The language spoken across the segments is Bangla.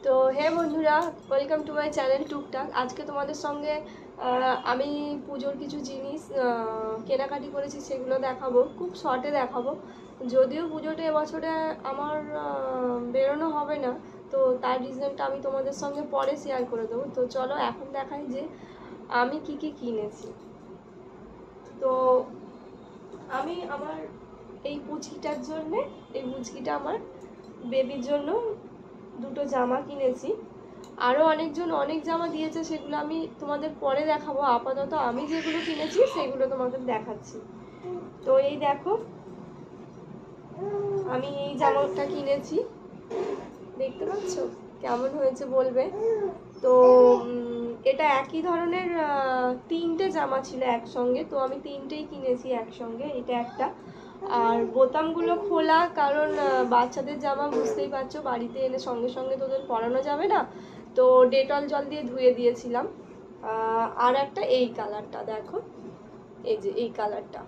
তো হে বন্ধুরা, ওয়েলকাম টু মাই চ্যানেল টুকটাক। আজকে তোমাদের সঙ্গে আমি পুজোর কিছু জিনিস কেনাকাটি করেছি, সেগুলো দেখাবো, খুব শর্টে দেখাবো। যদিও পুজোটা এবছরে আমার বেরোনো হবে না, তো তার রিজনটা আমি তোমাদের সঙ্গে পরে শেয়ার করে দেবো। তো চলো এখন দেখাই যে আমি কি কি কিনেছি। তো আমি আমার এই পুচকিটার জন্যে, এই পুচকিটা আমার বেবির জন্য দুটো জামা কিনেছি। আরও অনেকজন অনেক জামা দিয়েছে, সেগুলো আমি তোমাদের পরে দেখাবো। আপাতত আমি যেগুলো কিনেছি সেগুলো তোমাদের দেখাচ্ছি। তো এই দেখো, আমি এই জামাটা কিনেছি, দেখতে পাচ্ছ কেমন হয়েছে বলবে। তো এটা একই ধরনের তিনটে জামা ছিল একসঙ্গে, তো আমি তিনটেই কিনেছি একসঙ্গে। এটা একটা, আর বোতামগুলো খোলা, কারণ বাচ্চাদের জামা বুঝতেই পারছো বাড়িতে এনে সঙ্গে সঙ্গে তোদের পরানো যাবে না, তো ডেটল জল দিয়ে ধুয়ে দিয়েছিলাম। আর একটা এই কালারটা দেখো, এই যে এই কালারটা।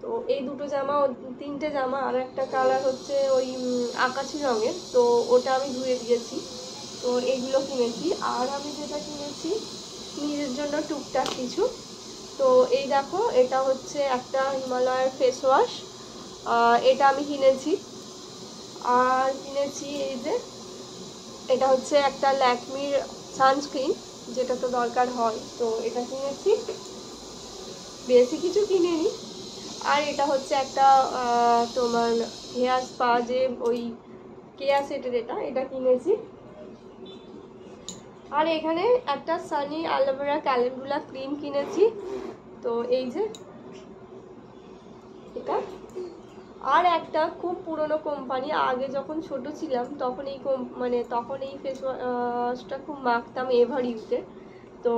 তো এই দুটো জামা, তিনটে জামা। আর একটা কালার হচ্ছে ওই আকাশি রঙের, তো ওটা আমি ধুয়ে দিয়েছি। তো এইগুলো কিনেছি। আর আমি যেটা কিনেছি নিজের জন্য টুকটাক কিছু, তো এই দেখো, এটা হচ্ছে একটা হিমালয়ের ফেস ওয়াশ, এটা আমি কিনেছি। আর কিনেছি এই যে, এটা হচ্ছে একটা ল্যাকমির সানস্ক্রিন, যেটা তো দরকার হয়, তো এটা কিনেছি। বেশি কিছু কিনিনি। আর এটা হচ্ছে একটা তোমার হেয়ার স্পা, যে ওই কেয়া সেটের, এটা কিনেছি। আর এখানে একটা সানি অ্যালোভেরা ক্যালেন্ডুলা ক্রিম কিনেছি, তো এই যে এটা। আর একটা খুব পুরনো কোম্পানি, আগে যখন ছোট ছিলাম তখন এই তখন এই ফেস ওয়াশটা খুব মাখতাম, এভার ইউজের। তো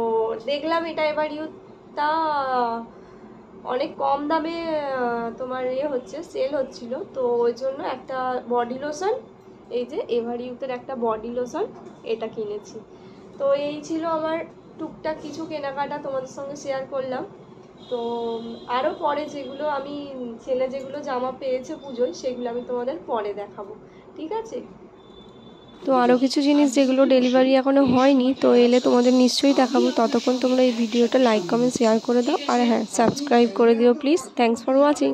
দেখলাম এটা এভার ইউজটা অনেক কম দামে তোমার হচ্ছে, সেল হচ্ছিল, তো ওই জন্য একটা বডি লোশন, এই যে এভার ইউজের একটা বডি লোশন, এটা কিনেছি। তো এই ছিল আমার টুকটাক কিছু কেনাকাটা, তোমাদের সঙ্গে শেয়ার করলাম। তো আরও পরে যেগুলো আমি, ছেলে যেগুলো জামা পেয়েছে পুজোয়, সেগুলো আমি তোমাদের পরে দেখাবো, ঠিক আছে? তো আরও কিছু জিনিস যেগুলো ডেলিভারি এখনও হয়নি, তো এলে তোমাদের নিশ্চয়ই দেখাবো। ততক্ষণ তোমরা এই ভিডিওটা লাইক কমেন্ট শেয়ার করে দাও, আর হ্যাঁ, সাবস্ক্রাইব করে দিও প্লিজ। Thanks for watching.